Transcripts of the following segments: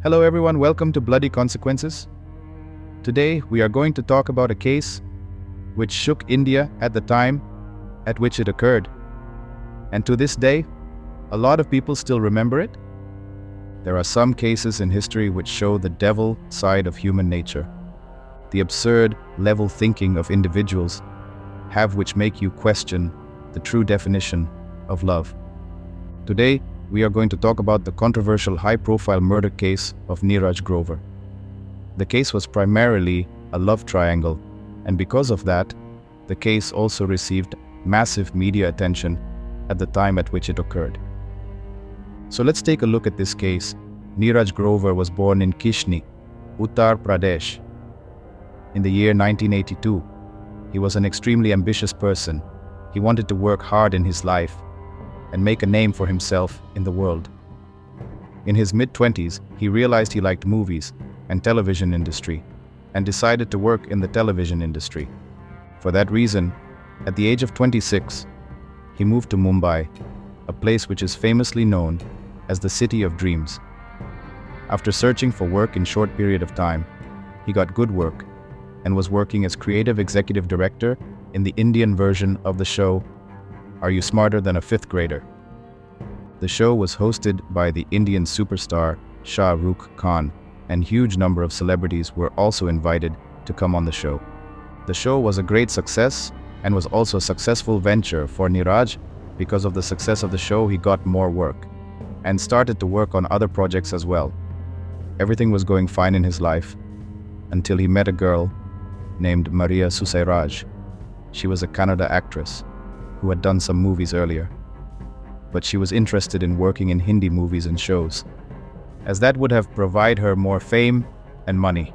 Hello everyone, welcome to Bloody Consequences. Today we are going to talk about a case which shook India at the time at which it occurred. And to this day, a lot of people still remember it. There are some cases in history which show the devil side of human nature. The absurd level thinking of individuals have which make you question the true definition of love. Today, we are going to talk about the controversial high-profile murder case of Neeraj Arora. The case was primarily a love triangle, and because of that, the case also received massive media attention at the time at which it occurred. So let's take a look at this case. Neeraj Arora was born in Kishni, Uttar Pradesh, in the year 1982. He was an extremely ambitious person. He wanted to work hard in his life and make a name for himself in the world. In his mid-20s, he realized he liked movies and television industry and decided to work in the television industry. For that reason, at the age of 26, he moved to Mumbai, a place which is famously known as the City of Dreams. After searching for work in a short period of time, he got good work and was working as creative executive director in the Indian version of the show Are You Smarter Than a Fifth Grader? The show was hosted by the Indian superstar Shah Rukh Khan, and huge number of celebrities were also invited to come on the show. The show was a great success and was also a successful venture for Neeraj. Because of the success of the show, he got more work and started to work on other projects as well. Everything was going fine in his life until he met a girl named Maria Susairaj. She was a Kannada actress who had done some movies earlier, but she was interested in working in Hindi movies and shows, as that would have provided her more fame and money.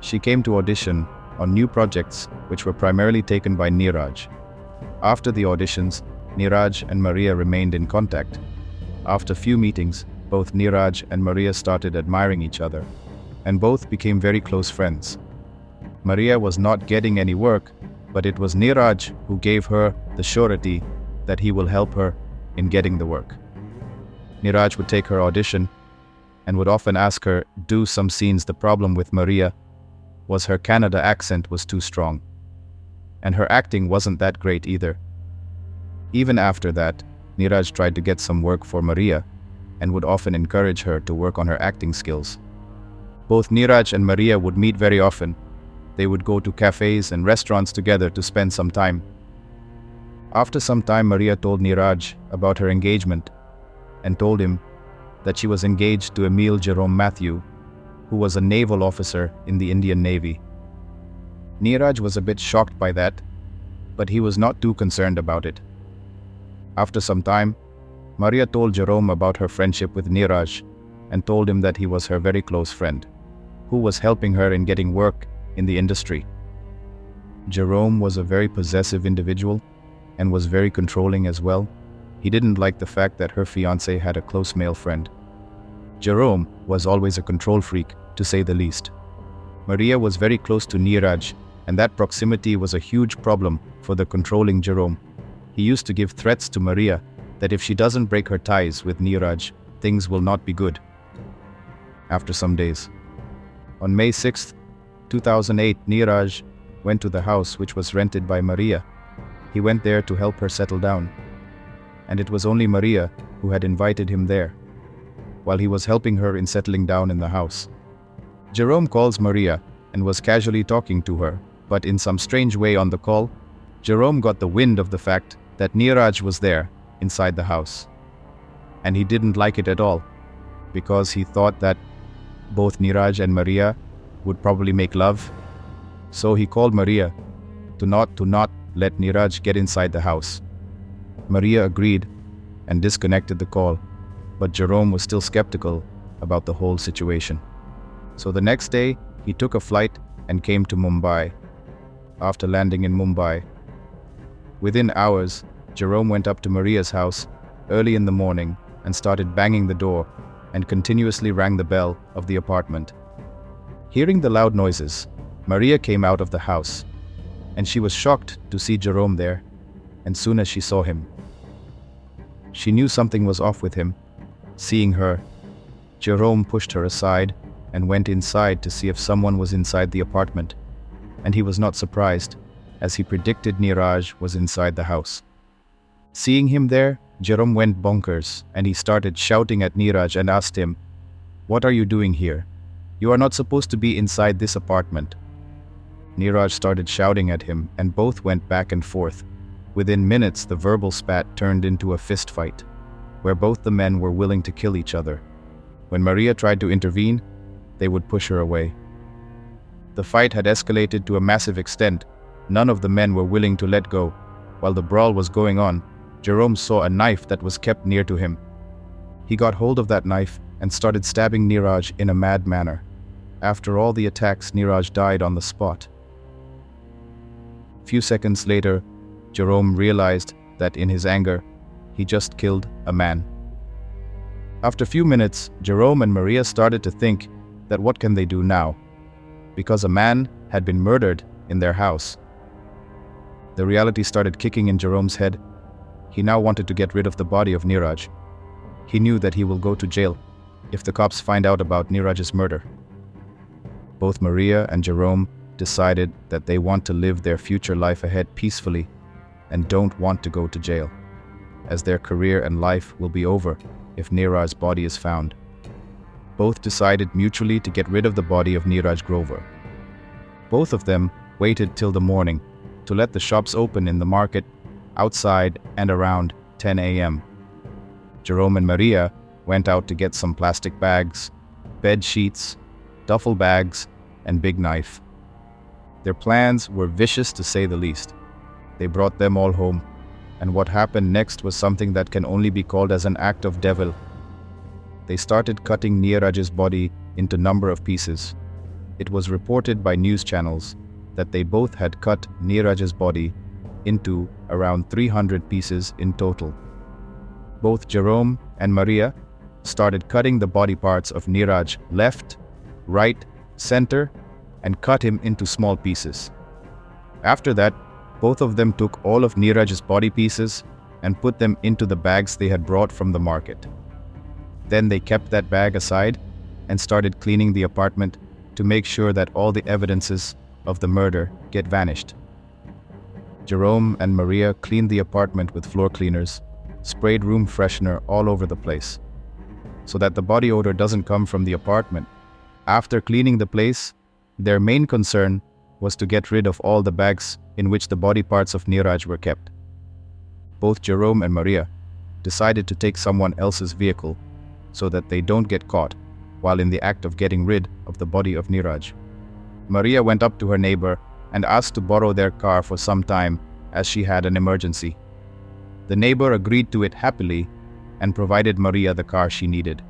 She came to audition on new projects which were primarily taken by Neeraj. After the auditions, Neeraj and Maria remained in contact. After few meetings, both Neeraj and Maria started admiring each other, and both became very close friends. Maria was not getting any work, but it was Neeraj who gave her the surety that he will help her in getting the work. Neeraj would take her audition and would often ask her do some scenes. The problem with Maria was her Kannada accent was too strong, and her acting wasn't that great either. Even after that, Neeraj tried to get some work for Maria and would often encourage her to work on her acting skills. Both Neeraj and Maria would meet very often. They would go to cafes and restaurants together to spend some time. After some time, Maria told Neeraj about her engagement and told him that she was engaged to Emil Jerome Matthew, who was a naval officer in the Indian Navy. Neeraj was a bit shocked by that, but he was not too concerned about it. After some time, Maria told Jerome about her friendship with Neeraj and told him that he was her very close friend, who was helping her in getting work in the industry. Jerome was a very possessive individual and was very controlling as well. He didn't like the fact that her fiancé had a close male friend. Jerome was always a control freak, to say the least. Maria was very close to Neeraj, and that proximity was a huge problem for the controlling Jerome. He used to give threats to Maria that if she doesn't break her ties with Neeraj, things will not be good. After some days, on May 6th, 2008, Neeraj went to the house which was rented by Maria. He went there to help her settle down, and it was only Maria who had invited him there, while he was helping her in settling down in the house. Jerome calls Maria and was casually talking to her, but in some strange way on the call, Jerome got the wind of the fact that Neeraj was there inside the house. And he didn't like it at all, because he thought that both Neeraj and Maria would probably make love. So he called Maria to not let Neeraj get inside the house. Maria agreed and disconnected the call, but Jerome was still skeptical about the whole situation. So the next day, he took a flight and came to Mumbai. After landing in Mumbai, within hours, Jerome went up to Maria's house early in the morning and started banging the door and continuously rang the bell of the apartment. Hearing the loud noises, Maria came out of the house, and she was shocked to see Jerome there, and soon as she saw him, she knew something was off with him, seeing her Jerome pushed her aside and went inside to see if someone was inside the apartment, and he was not surprised, as he predicted Neeraj was inside the house. Seeing him there, Jerome went bonkers, and he started shouting at Neeraj and asked him, "What are you doing here? You are not supposed to be inside this apartment." Neeraj started shouting at him, and both went back and forth. Within minutes, the verbal spat turned into a fist fight, where both the men were willing to kill each other. When Maria tried to intervene, they would push her away. The fight had escalated to a massive extent. None of the men were willing to let go. While the brawl was going on, Jerome saw a knife that was kept near to him. He got hold of that knife and started stabbing Neeraj in a mad manner. After all the attacks, Neeraj died on the spot. Few seconds later, Jerome realized that in his anger, he just killed a man. After a few minutes, Jerome and Maria started to think that what can they do now? Because a man had been murdered in their house. The reality started kicking in Jerome's head. He now wanted to get rid of the body of Neeraj. He knew that he will go to jail if the cops find out about Neeraj's murder. Both Maria and Jerome decided that they want to live their future life ahead peacefully and don't want to go to jail, as their career and life will be over if Neeraj's body is found. Both decided mutually to get rid of the body of Neeraj Grover. Both of them waited till the morning to let the shops open in the market, outside and around 10 a.m. Jerome and Maria went out to get some plastic bags, bed sheets, duffel bags, and big knife. Their plans were vicious to say the least. They brought them all home, and what happened next was something that can only be called as an act of devil. They started cutting Neeraj's body into a number of pieces. It was reported by news channels that they both had cut Neeraj's body into around 300 pieces in total. Both Jerome and Maria started cutting the body parts of Neeraj left, right, center, and cut him into small pieces. After that, both of them took all of Neeraj's body pieces and put them into the bags they had brought from the market. Then they kept that bag aside and started cleaning the apartment to make sure that all the evidences of the murder get vanished. Jerome and Maria cleaned the apartment with floor cleaners, sprayed room freshener all over the place, so that the body odor doesn't come from the apartment. After cleaning the place, their main concern was to get rid of all the bags in which the body parts of Neeraj were kept. Both Jerome and Maria decided to take someone else's vehicle so that they don't get caught while in the act of getting rid of the body of Neeraj. Maria went up to her neighbor and asked to borrow their car for some time as she had an emergency. The neighbor agreed to it happily and provided Maria the car she needed.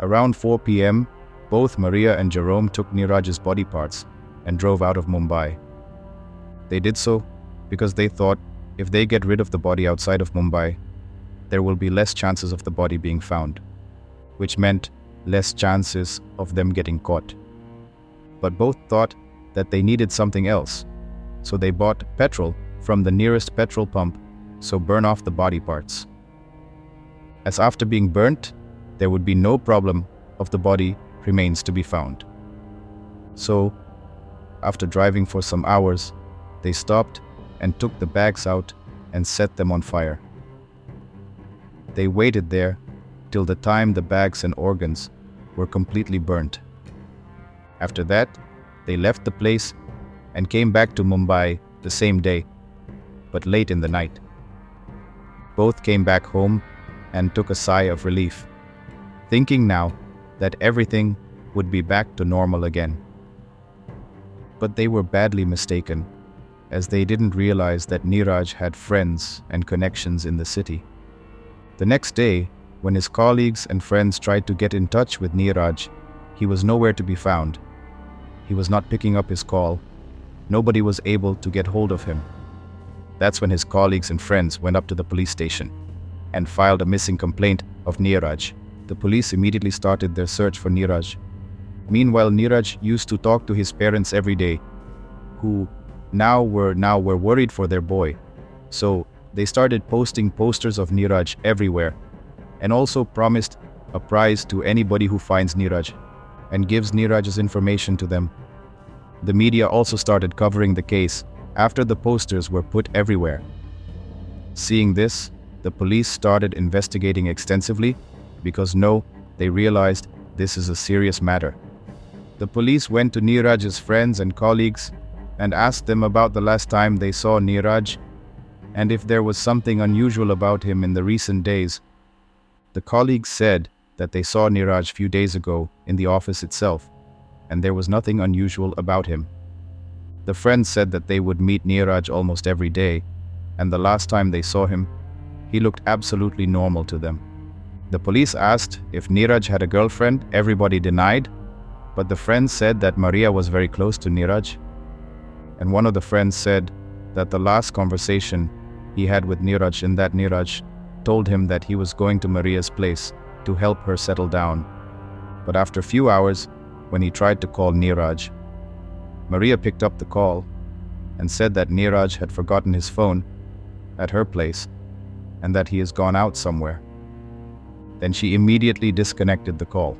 Around 4 p.m., both Maria and Jerome took Neeraj's body parts and drove out of Mumbai. They did so because they thought if they get rid of the body outside of Mumbai, there will be less chances of the body being found, which meant less chances of them getting caught. But both thought that they needed something else, so they bought petrol from the nearest petrol pump to burn off the body parts. As after being burnt, there would be no problem of the body remains to be found. So, after driving for some hours, they stopped and took the bags out and set them on fire. They waited there till the time the bags and organs were completely burnt. After that, they left the place and came back to Mumbai the same day, but late in the night. Both came back home and took a sigh of relief, thinking now that everything would be back to normal again. But they were badly mistaken, as they didn't realize that Neeraj had friends and connections in the city. The next day, when his colleagues and friends tried to get in touch with Neeraj, he was nowhere to be found. He was not picking up his call. Nobody was able to get hold of him. That's when his colleagues and friends went up to the police station and filed a missing complaint of Neeraj. The police immediately started their search for Neeraj. Meanwhile, Neeraj used to talk to his parents every day, who now were worried for their boy. So they started posting posters of Neeraj everywhere, and also promised a prize to anybody who finds Neeraj and gives Neeraj's information to them. The media also started covering the case after the posters were put everywhere. Seeing this, the police started investigating extensively because they realized this is a serious matter. The police went to Neeraj's friends and colleagues and asked them about the last time they saw Neeraj and if there was something unusual about him in the recent days. The colleagues said that they saw Neeraj a few days ago in the office itself, and there was nothing unusual about him. The friends said that they would meet Neeraj almost every day, and the last time they saw him, he looked absolutely normal to them. The police asked if Neeraj had a girlfriend. Everybody denied, but the friends said that Maria was very close to Neeraj. And one of the friends said that the last conversation he had with Neeraj, in that Neeraj told him that he was going to Maria's place to help her settle down. But after a few hours, when he tried to call Neeraj, Maria picked up the call and said that Neeraj had forgotten his phone at her place and that he has gone out somewhere. Then she immediately disconnected the call.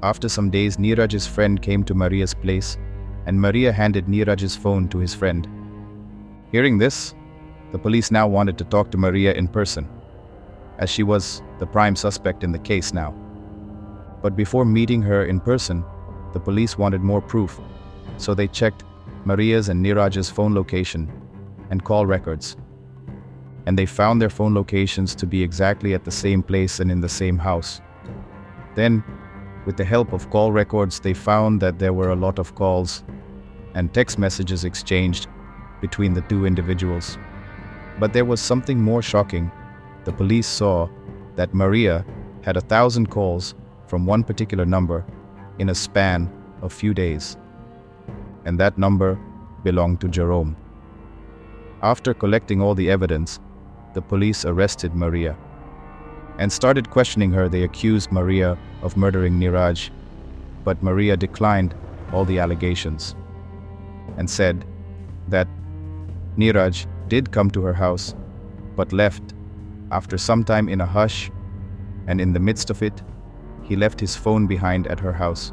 After some days, Neeraj's friend came to Maria's place and Maria handed Neeraj's phone to his friend. Hearing this, the police now wanted to talk to Maria in person, as she was the prime suspect in the case now. But before meeting her in person, the police wanted more proof, so they checked Maria's and Neeraj's phone location and call records. And they found their phone locations to be exactly at the same place and in the same house. Then, with the help of call records, they found that there were a lot of calls and text messages exchanged between the two individuals. But there was something more shocking. The police saw that Maria had 1,000 calls from one particular number in a span of few days. And that number belonged to Jerome. After collecting all the evidence, the police arrested Maria and started questioning her. They accused Maria of murdering Neeraj, but Maria declined all the allegations and said that Neeraj did come to her house, but left after some time in a hush, and in the midst of it, he left his phone behind at her house.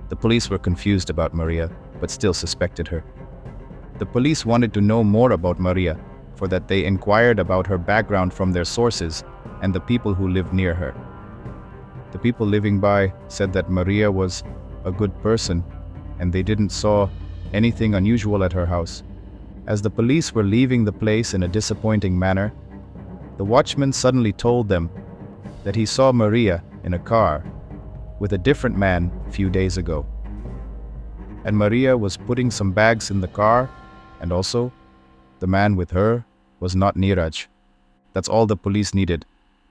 The police were confused about Maria, but still suspected her. The police wanted to know more about Maria, for that they inquired about her background from their sources and the people who lived near her. The people living by said that Maria was a good person and they didn't saw anything unusual at her house. As the police were leaving the place in a disappointing manner, the watchman suddenly told them that he saw Maria in a car with a different man a few days ago. And Maria was putting some bags in the car, and also the man with her was not Neeraj. That's all the police needed.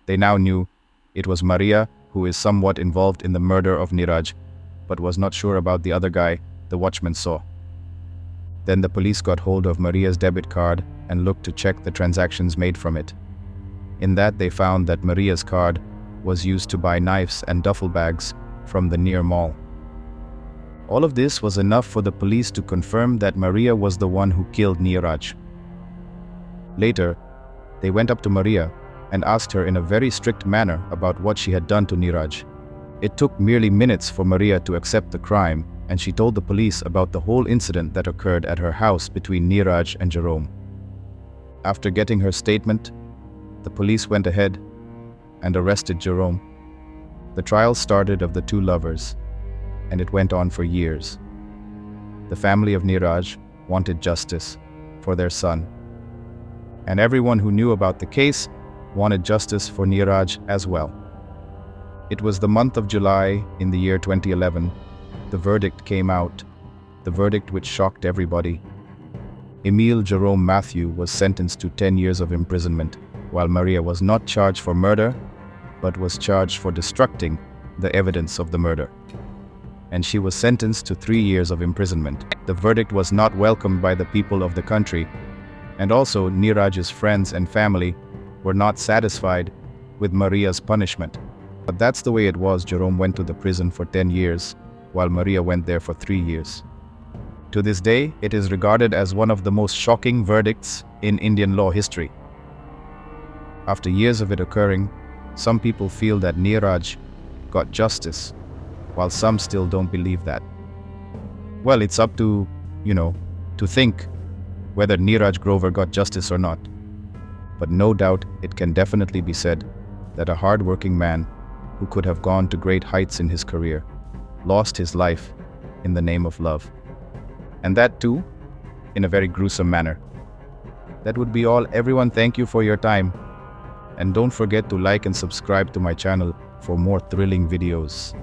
They now knew it was Maria who is somewhat involved in the murder of Neeraj, but was not sure about the other guy the watchman saw. Then the police got hold of Maria's debit card and looked to check the transactions made from it. In that, they found that Maria's card was used to buy knives and duffel bags from the near mall. All of this was enough for the police to confirm that Maria was the one who killed Neeraj. Later, they went up to Maria and asked her in a very strict manner about what she had done to Neeraj. It took merely minutes for Maria to accept the crime, and she told the police about the whole incident that occurred at her house between Neeraj and Jerome. After getting her statement, the police went ahead and arrested Jerome. The trial started of the two lovers, and it went on for years. The family of Neeraj wanted justice for their son, and everyone who knew about the case wanted justice for Neeraj as well. It was the month of July in the year 2011. The verdict came out, the verdict which shocked everybody. Emile Jerome Matthew was sentenced to 10 years of imprisonment, while Maria was not charged for murder, but was charged for destructing the evidence of the murder. And she was sentenced to 3 years of imprisonment. The verdict was not welcomed by the people of the country, and also Neeraj's friends and family were not satisfied with Maria's punishment. But that's the way it was. Jerome went to the prison for 10 years, while Maria went there for 3 years. To this day, it is regarded as one of the most shocking verdicts in Indian law history. After years of it occurring, Some people feel that Neeraj got justice, while some still don't believe that. Well, it's up to, to think whether Neeraj Grover got justice or not. But no doubt it can definitely be said that a hard-working man who could have gone to great heights in his career lost his life in the name of love. And that too, in a very gruesome manner. That would be all. Everyone, thank you for your time. And don't forget to like and subscribe to my channel for more thrilling videos.